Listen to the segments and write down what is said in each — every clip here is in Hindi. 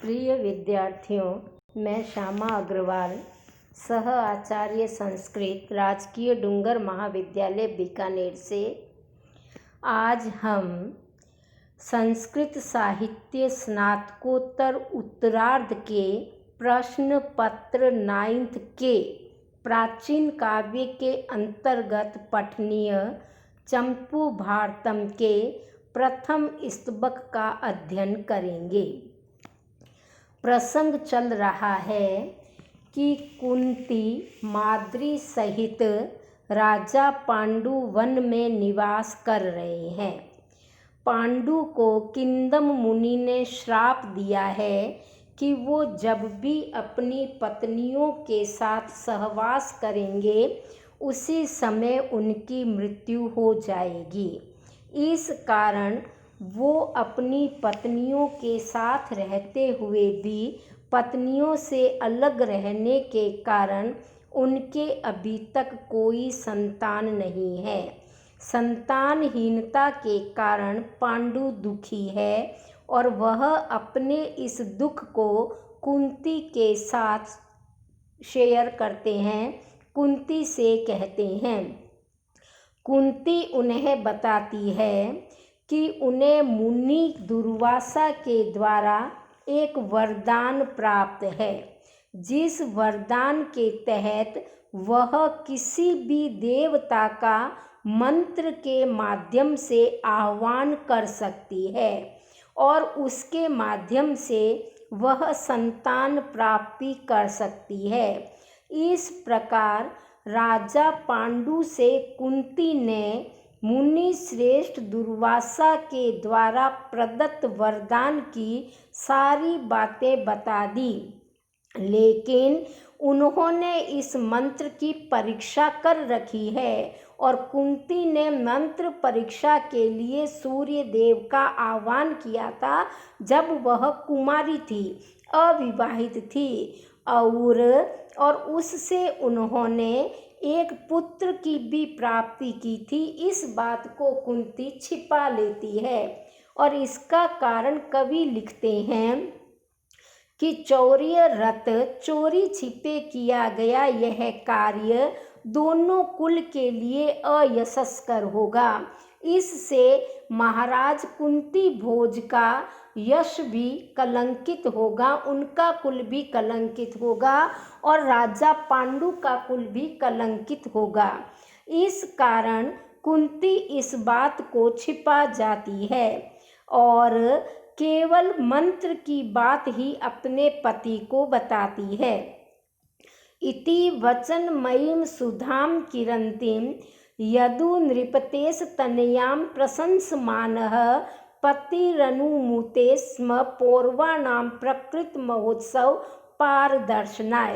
प्रिय विद्यार्थियों, मैं श्यामा अग्रवाल, सह आचार्य संस्कृत, राजकीय डूंगर महाविद्यालय बीकानेर से आज हम संस्कृत साहित्य स्नातकोत्तर उत्तरार्ध के प्रश्न पत्र 9th के प्राचीन काव्य के अंतर्गत पठनीय चंपू भारतम के प्रथम स्तबक का अध्ययन करेंगे। प्रसंग चल रहा है कि कुंती माद्री सहित राजा पांडु वन में निवास कर रहे हैं। पांडु को किंदम मुनि ने श्राप दिया है कि वो जब भी अपनी पत्नियों के साथ सहवास करेंगे उसी समय उनकी मृत्यु हो जाएगी। इस कारण वो अपनी पत्नियों के साथ रहते हुए भी पत्नियों से अलग रहने के कारण उनके अभी तक कोई संतान नहीं है। संतानहीनता के कारण पांडु दुखी है और वह अपने इस दुख को कुंती के साथ शेयर करते हैं। कुंती से कहते हैं। कुंती उन्हें बताती है कि उन्हें मुनि दुर्वासा के द्वारा एक वरदान प्राप्त है, जिस वरदान के तहत वह किसी भी देवता का मंत्र के माध्यम से आह्वान कर सकती है और उसके माध्यम से वह संतान प्राप्ति कर सकती है। इस प्रकार राजा पांडु से कुंती ने मुनि श्रेष्ठ दुर्वासा के द्वारा प्रदत्त वरदान की सारी बातें बता दी, लेकिन उन्होंने इस मंत्र की परीक्षा कर रखी है और कुंती ने मंत्र परीक्षा के लिए सूर्य देव का आह्वान किया था जब वह कुमारी थी, अविवाहित थी और उससे उन्होंने एक पुत्र की भी प्राप्ति की थी। इस बात को कुंती छिपा लेती है और इसका कारण कवि लिखते हैं कि चौर्य रत चोरी छिपे किया गया यह कार्य दोनों कुल के लिए अयशस्कर होगा। इससे महाराज कुंती भोज का यश भी कलंकित होगा, उनका कुल भी कलंकित होगा और राजा पांडु का कुल भी कलंकित होगा। इस कारण कुंती इस बात को छिपा जाती है और केवल मंत्र की बात ही अपने पति को बताती है। इति वचनमयीं सुधां किरन्तीं यदु नृपतेश तनयां प्रशंसमानः पतिरनुमुते स्म पौरवाणां प्रकृत महोत्सव पारदर्शनाय।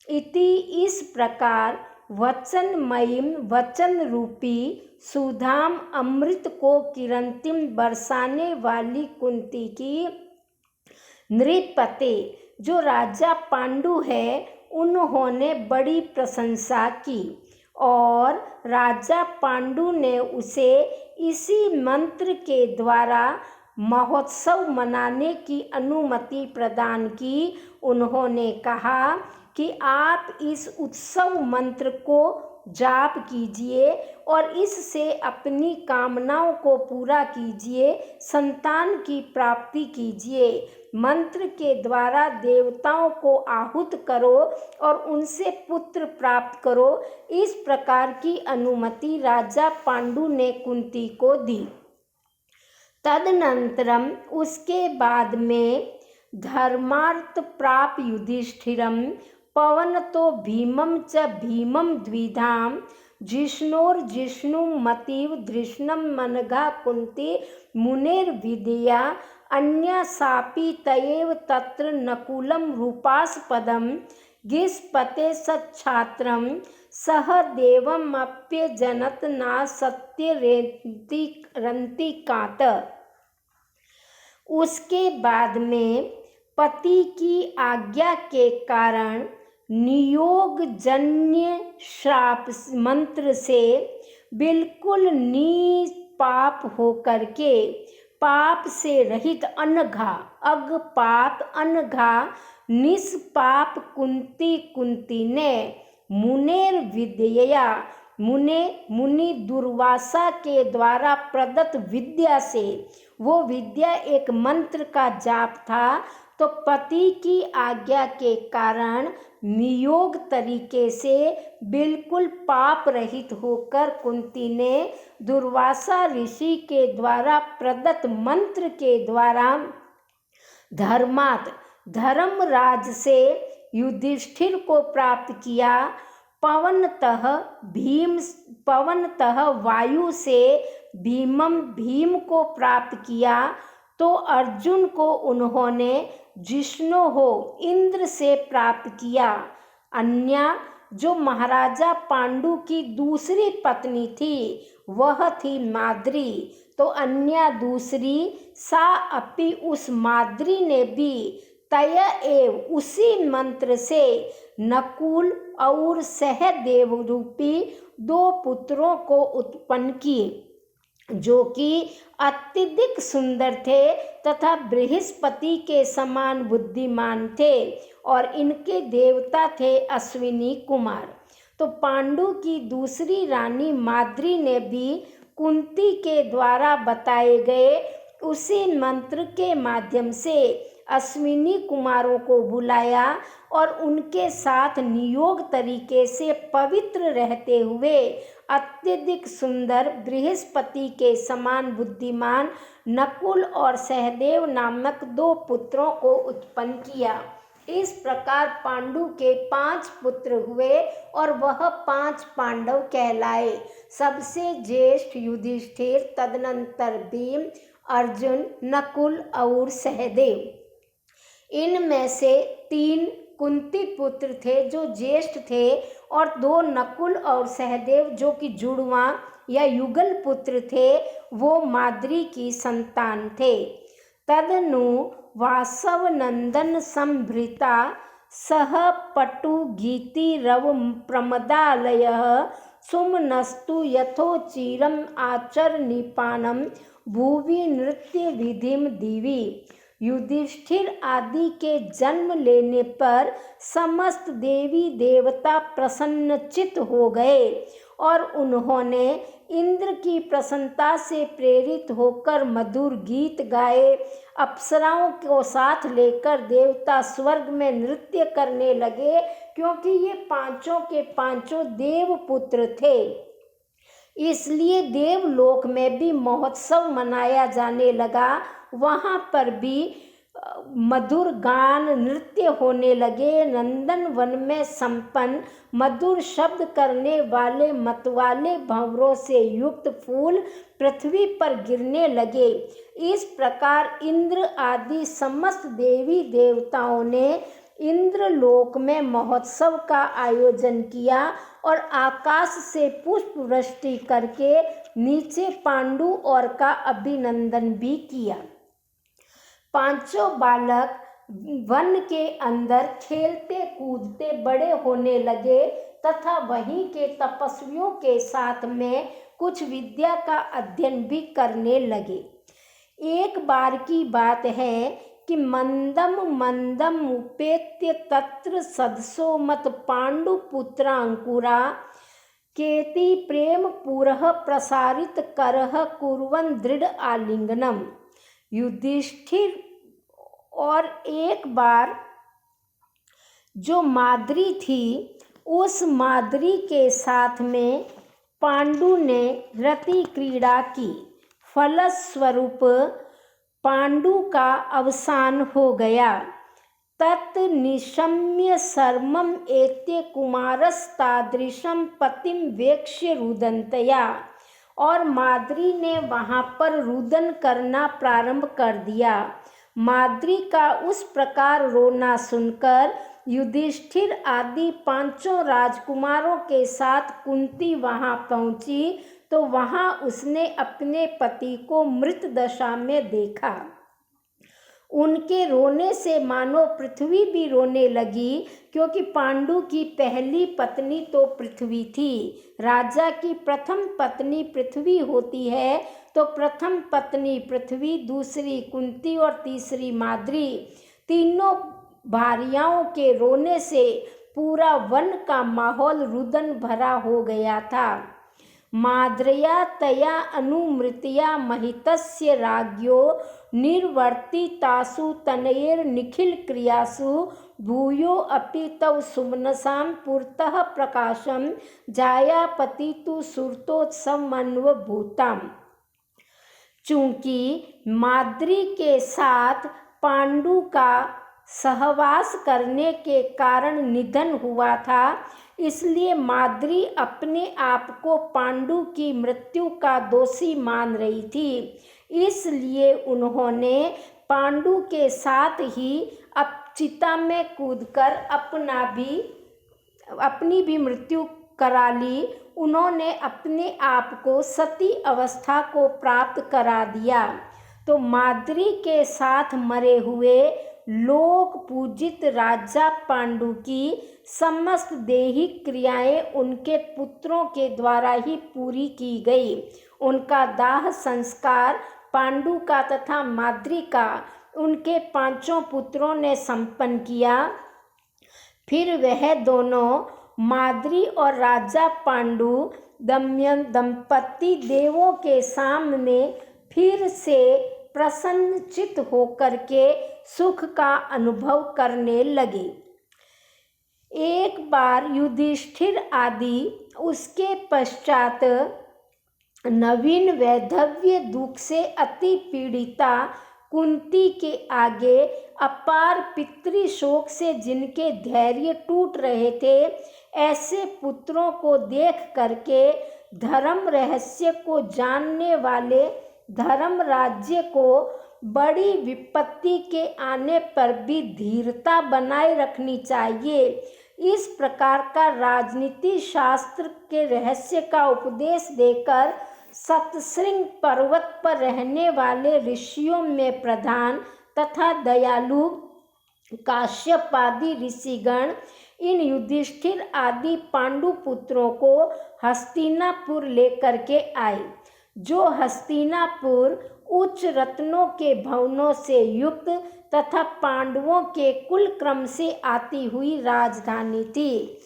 इति इस प्रकार वचनमयीं वचन रूपी सुधाम अमृत को किरंतीम बरसाने वाली कुंती की नृपते जो राजा पांडु है उन्होंने बड़ी प्रशंसा की और राजा पांडु ने उसे इसी मंत्र के द्वारा महोत्सव मनाने की अनुमति प्रदान की। उन्होंने कहा कि आप इस उत्सव मंत्र को जाप कीजिए और इससे अपनी कामनाओं को पूरा कीजिए, संतान की प्राप्ति कीजिए। मंत्र के द्वारा देवताओं को आहूत करो और उनसे पुत्र प्राप्त करो। इस प्रकार की अनुमति राजा पांडु ने कुंती को दी। तदनंतरम उसके बाद में धर्मार्थ प्राप्त युधिष्ठिरम पवनतो भीमं च भीमं द्विधां जिष्णोर्जिष्णुमतीव धृष्णं मनघा कुंती मुनेर्विद्या अन्यसापि तयेव तत्र नकुलं रूपास्पदं गिष्पते सच्छात्रं सह देवमप्यजनत ना सत्यरन्तिकात। उसके बाद में पति की आज्ञा के कारण नियोगजन्य श्राप मंत्र से बिल्कुल निष्पाप होकर के पाप से रहित अनघा, अग पाप अनघा निष्पाप कुंती ने मुनेर विद्यया, मुनि दुर्वासा के द्वारा प्रदत्त विद्या से, वो विद्या एक मंत्र का जाप था, तो पति की आज्ञा के कारण नियोग तरीके से बिल्कुल पाप रहित होकर कुंती ने दुर्वासा ऋषि के द्वारा प्रदत्त मंत्र के द्वारा धर्मराज से युधिष्ठिर को प्राप्त किया। पवनतः वायु से भीम को प्राप्त किया, तो अर्जुन को उन्होंने जिष्णु इंद्र से प्राप्त किया। अन्या जो महाराजा पांडु की दूसरी पत्नी थी वह थी माद्री, तो अन्या दूसरी सा अपि उस माद्री ने भी तय एव उसी मंत्र से नकुल और सहदेव रूपी 2 पुत्रों को उत्पन्न किए, जो कि अत्यधिक सुंदर थे तथा बृहस्पति के समान बुद्धिमान थे, और इनके देवता थे अश्विनी कुमार। तो पांडु की दूसरी रानी माद्री ने भी कुंती के द्वारा बताए गए उसी मंत्र के माध्यम से अश्विनी कुमारों को बुलाया और उनके साथ नियोग तरीके से पवित्र रहते हुए अत्यधिक सुंदर बृहस्पति के समान बुद्धिमान नकुल और सहदेव नामक 2 पुत्रों को उत्पन्न किया। इस प्रकार पांडु के 5 पुत्र हुए और वह 5 पांडव कहलाए। सबसे ज्येष्ठ युधिष्ठिर, तदनंतर भीम, अर्जुन, नकुल और सहदेव। इनमें से 3 कुंती पुत्र थे जो ज्येष्ठ थे, और 2 नकुल और सहदेव जो कि जुड़वा या युगल पुत्र थे, वो माद्री की संतान थे। तदनु वासव नंदन संभृता सह पटु गीति रव प्रमदालय सुमनस्तु यथोचिरम आचर निपानम भुवि नृत्य विधिम दिवि। युधिष्ठिर आदि के जन्म लेने पर समस्त देवी देवता प्रसन्नचित्त हो गए, और उन्होंने इंद्र की प्रसन्नता से प्रेरित होकर मधुर गीत गाए। अप्सराओं को साथ लेकर देवता स्वर्ग में नृत्य करने लगे, क्योंकि ये पांचों के पांचों देवपुत्र थे। इसलिए देवलोक में भी महोत्सव मनाया जाने लगा। वहाँ पर भी मधुर गान नृत्य होने लगे। नंदन वन में संपन्न मधुर शब्द करने वाले मतवाले भंवरों से युक्त फूल पृथ्वी पर गिरने लगे। इस प्रकार इंद्र आदि समस्त देवी देवताओं ने इंद्रलोक में महोत्सव का आयोजन किया और आकाश से पुष्प वृष्टि करके नीचे पांडु और का अभिनंदन भी किया। पांचों बालक वन के अंदर खेलते कूदते बड़े होने लगे तथा वहीं के तपस्वियों के साथ में कुछ विद्या का अध्ययन भी करने लगे। एक बार की बात है कि मंदम उपेत्य तत्र सदसो मत पांडु पुत्र अंकुरा केति प्रेम पुरः प्रसारित करह कुर्वन् दृढ़ आलिंगनम। युधिष्ठिर और एक बार जो माद्री थी उस माद्री के साथ में पांडु ने रति क्रीड़ा की। फलस्वरूप पांडु का अवसान हो गया। तत् निशम्य सर्मम एत्य कुमारस्तादृशम पतिम वेक्ष्य रुदन्तया। और माद्री ने वहाँ पर रुदन करना प्रारंभ कर दिया। माद्री का उस प्रकार रोना सुनकर युधिष्ठिर आदि पांचों राजकुमारों के साथ कुंती वहाँ पहुँची, तो वहाँ उसने अपने पति को मृत दशा में देखा। उनके रोने से मानो पृथ्वी भी रोने लगी, क्योंकि पांडु की पहली पत्नी तो पृथ्वी थी। राजा की प्रथम पत्नी पृथ्वी होती है, तो प्रथम पत्नी पृथ्वी, दूसरी कुंती और तीसरी माद्री। तीनों भार्याओं के रोने से पूरा वन का माहौल रुदन भरा हो गया था। माद्रया तया अनुमृत्या महितस्य राज्ञो निर्वर्तितासु तनयैर्निखिल क्रियासु भूयो अपि तव सुमनसां पुरतः प्रकाशम जायापति तु सुरतोत्सवमन्वभूताम्। चूंकि माद्री के साथ पांडु का सहवास करने के कारण निधन हुआ था, इसलिए माद्री अपने आप को पांडु की मृत्यु का दोषी मान रही थी। इसलिए उन्होंने पांडु के साथ ही चिता में कूदकर अपनी भी मृत्यु करा ली। उन्होंने अपने आप को सती अवस्था को प्राप्त करा दिया। तो माद्री के साथ मरे हुए लोक पूजित राजा पांडु की समस्त दैहिक क्रियाएं उनके पुत्रों के द्वारा ही पूरी की गई। उनका दाह संस्कार पांडु का तथा माद्री का उनके 5 पुत्रों ने संपन्न किया। फिर वह दोनों माद्री और राजा पांडु दंपति देवों के सामने फिर से प्रसन्नचित होकर के सुख का अनुभव करने लगे। एक बार युधिष्ठिर आदि, उसके पश्चात नवीन वैधव्य दुख से अति पीड़िता कुंती के आगे अपार पितृशोक से जिनके धैर्य टूट रहे थे, ऐसे पुत्रों को देख करके धर्म रहस्य को जानने वाले धर्म राज्य को बड़ी विपत्ति के आने पर भी धीरता बनाए रखनी चाहिए। इस प्रकार का राजनीति शास्त्र के रहस्य का उपदेश देकर सतशृंग पर्वत पर रहने वाले ऋषियों में प्रधान तथा दयालु काश्यप आदि ऋषिगण इन युधिष्ठिर आदि पांडु पुत्रों को हस्तिनापुर लेकर के आए, जो हस्तिनापुर उच्च रत्नों के भवनों से युक्त तथा पांडवों के कुल क्रम से आती हुई राजधानी थी।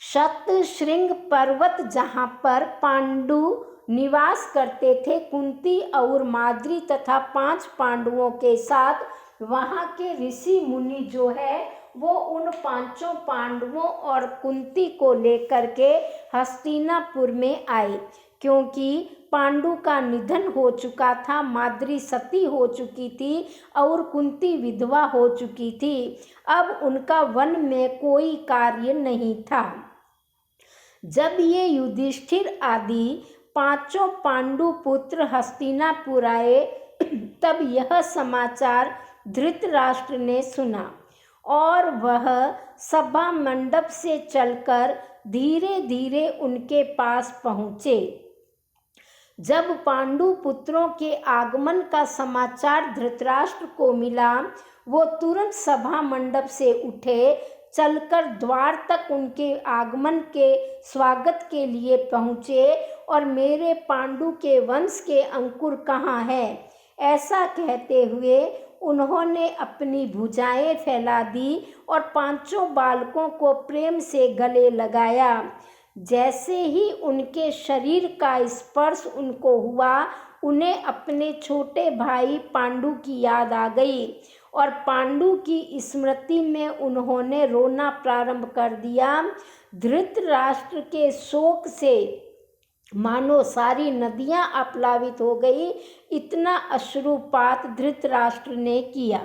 शतशृंग पर्वत जहाँ पर पांडु निवास करते थे, कुंती और माद्री तथा 5 पांडवों के साथ वहाँ के ऋषि मुनि जो है वो उन 5 पांडवों और कुंती को लेकर के हस्तिनापुर में आए, क्योंकि पांडु का निधन हो चुका था, माद्री सती हो चुकी थी और कुंती विधवा हो चुकी थी। अब उनका वन में कोई कार्य नहीं था। जब ये युधिष्ठिर आदि 5 पांडु पुत्र हस्तिनापुर आए, तब यह समाचार धृतराष्ट्र ने सुना और वह सभा मंडप से चलकर धीरे धीरे उनके पास पहुँचे। जब पांडु पुत्रों के आगमन का समाचार धृतराष्ट्र को मिला, वो तुरंत सभा मंडप से उठे, चलकर द्वार तक उनके आगमन के स्वागत के लिए पहुँचे और मेरे पांडु के वंश के अंकुर कहाँ है, ऐसा कहते हुए उन्होंने अपनी भुजाएं फैला दी और 5 बालकों को प्रेम से गले लगाया। जैसे ही उनके शरीर का स्पर्श उनको हुआ, उन्हें अपने छोटे भाई पांडु की याद आ गई और पांडु की स्मृति में उन्होंने रोना प्रारंभ कर दिया। धृतराष्ट्र के शोक से मानो सारी नदियां आप्लावित हो गई, इतना अश्रुपात धृतराष्ट्र ने किया।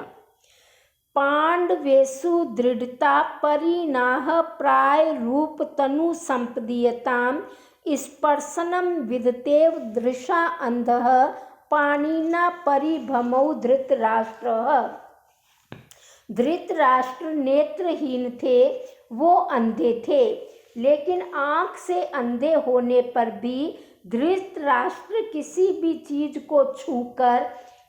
पांडवेषु दृढ़ता परिणाह प्राय रूप तनु संपदीयताम स्पर्शनम विदतेव दृशा अंधः पाणिना परिभमौ धृतराष्ट्रः। धृतराष्ट्र नेत्रहीन थे, वो अंधे थे, लेकिन आँख से अंधे होने पर भी धृतराष्ट्र किसी भी चीज को छूकर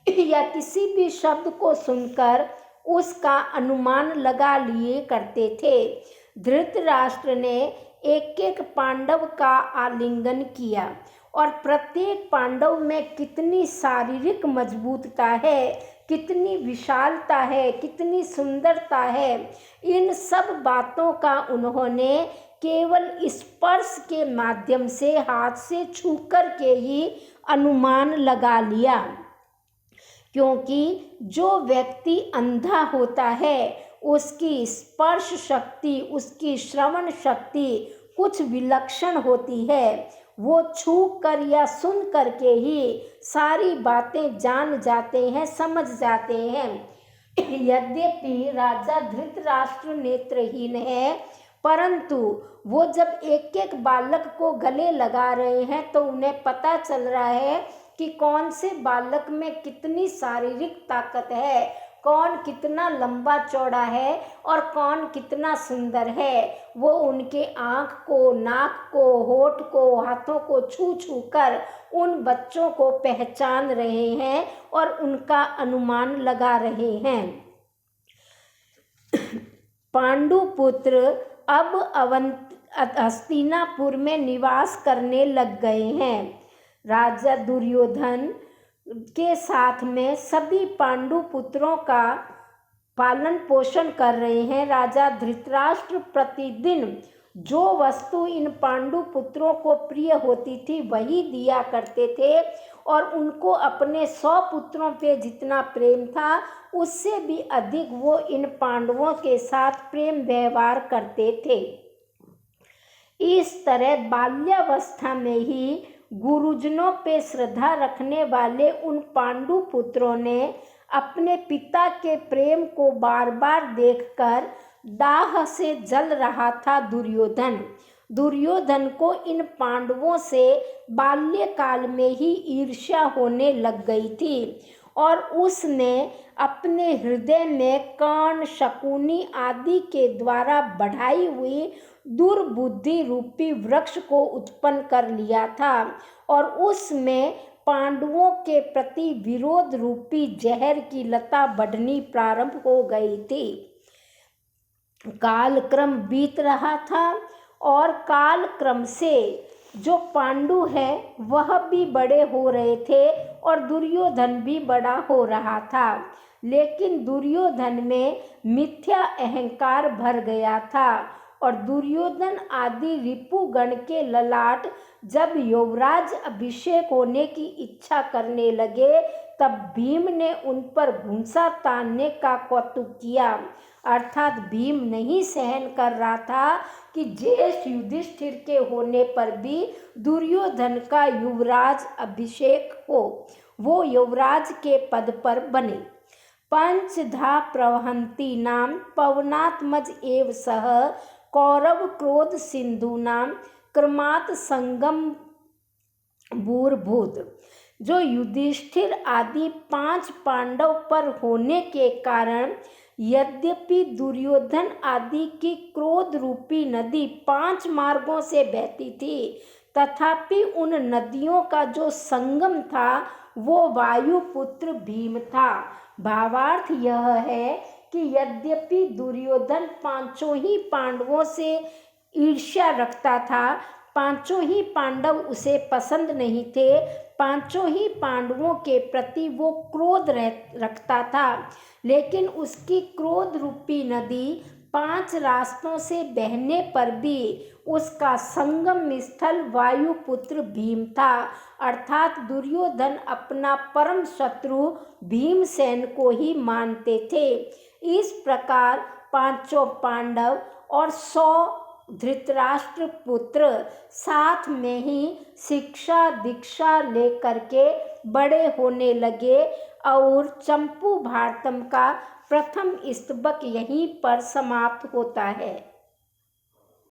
या किसी भी शब्द को सुनकर उसका अनुमान लगा लिए करते थे। धृतराष्ट्र ने एक एक पांडव का आलिंगन किया और प्रत्येक पांडव में कितनी शारीरिक मजबूतता है, कितनी विशालता है, कितनी सुंदरता है, इन सब बातों का उन्होंने केवल स्पर्श के माध्यम से हाथ से छू कर के ही अनुमान लगा लिया। क्योंकि जो व्यक्ति अंधा होता है उसकी स्पर्श शक्ति, उसकी श्रवण शक्ति कुछ विलक्षण होती है। वो छू कर या सुन कर के ही सारी बातें जान जाते हैं, समझ जाते हैं। यद्यपि राजा धृतराष्ट्र नेत्रहीन है, परंतु वो जब एक एक बालक को गले लगा रहे हैं तो उन्हें पता चल रहा है कि कौन से बालक में कितनी शारीरिक ताकत है, कौन कितना लंबा चौड़ा है और कौन कितना सुंदर है। वो उनके आँख को, नाक को, होठ को, हाथों को छू छू कर उन बच्चों को पहचान रहे हैं और उनका अनुमान लगा रहे हैं। पांडुपुत्र अब हस्तिनापुर में निवास करने लग गए हैं। राजा दुर्योधन के साथ में सभी पांडु पुत्रों का पालन पोषण कर रहे हैं। राजा धृतराष्ट्र प्रतिदिन जो वस्तु इन पांडु पुत्रों को प्रिय होती थी वही दिया करते थे और उनको अपने 100 पुत्रों पे जितना प्रेम था उससे भी अधिक वो इन पांडवों के साथ प्रेम व्यवहार करते थे। इस तरह बाल्यावस्था में ही गुरुजनों पे श्रद्धा रखने वाले उन पांडु पुत्रों ने अपने पिता के प्रेम को बार बार देखकर दाह से जल रहा था दुर्योधन। दुर्योधन को इन पांडवों से बाल्यकाल में ही ईर्ष्या होने लग गई थी और उसने अपने हृदय में कर्ण, शकुनी आदि के द्वारा बढ़ाई हुई दुर्बुद्धि रूपी वृक्ष को उत्पन्न कर लिया था और उसमें पांडवों के प्रति विरोध रूपी जहर की लता बढ़नी प्रारंभ हो गई थी। कालक्रम बीत रहा था और कालक्रम से जो पांडु है वह भी बड़े हो रहे थे और दुर्योधन भी बड़ा हो रहा था। लेकिन दुर्योधन में मिथ्या अहंकार भर गया था और दुर्योधन आदि रिपुगण के ललाट जब युवराज अभिषेक होने की इच्छा करने लगे तब भीम ने उन पर घुंसा तानने का कौतुक किया। अर्थात भीम नहीं सहन कर रहा था कि ज्येष्ठ युधिष्ठिर के होने पर भी दुर्योधन का युवराज अभिषेक हो, वो युवराज के पद पर बने। पंचधा प्रवहंती नाम पवनात्मज एव सह कौरव क्रोध सिंधु नाम क्रमात् संगम भूर्भुत। जो युधिष्ठिर आदि 5 पांडव पर होने के कारण यद्यपि दुर्योधन आदि की क्रोध रूपी नदी 5 मार्गों से बहती थी, तथापि उन नदियों का जो संगम था वो वायुपुत्र भीम था। भावार्थ यह है कि यद्यपि दुर्योधन 5 ही पांडवों से ईर्ष्या रखता था, 5 ही पांडव उसे पसंद नहीं थे, 5 ही पांडवों के प्रति वो क्रोध रखता था, लेकिन उसकी क्रोध रूपी नदी 5 रास्तों से बहने पर भी उसका संगम स्थल वायुपुत्र भीम था। अर्थात दुर्योधन अपना परम शत्रु भीमसेन को ही मानते थे। इस प्रकार 5 पांडव और 100 धृतराष्ट्र पुत्र साथ में ही शिक्षा दीक्षा लेकर के बड़े होने लगे और चंपू भारतम का प्रथम स्तबक यहीं पर समाप्त होता है।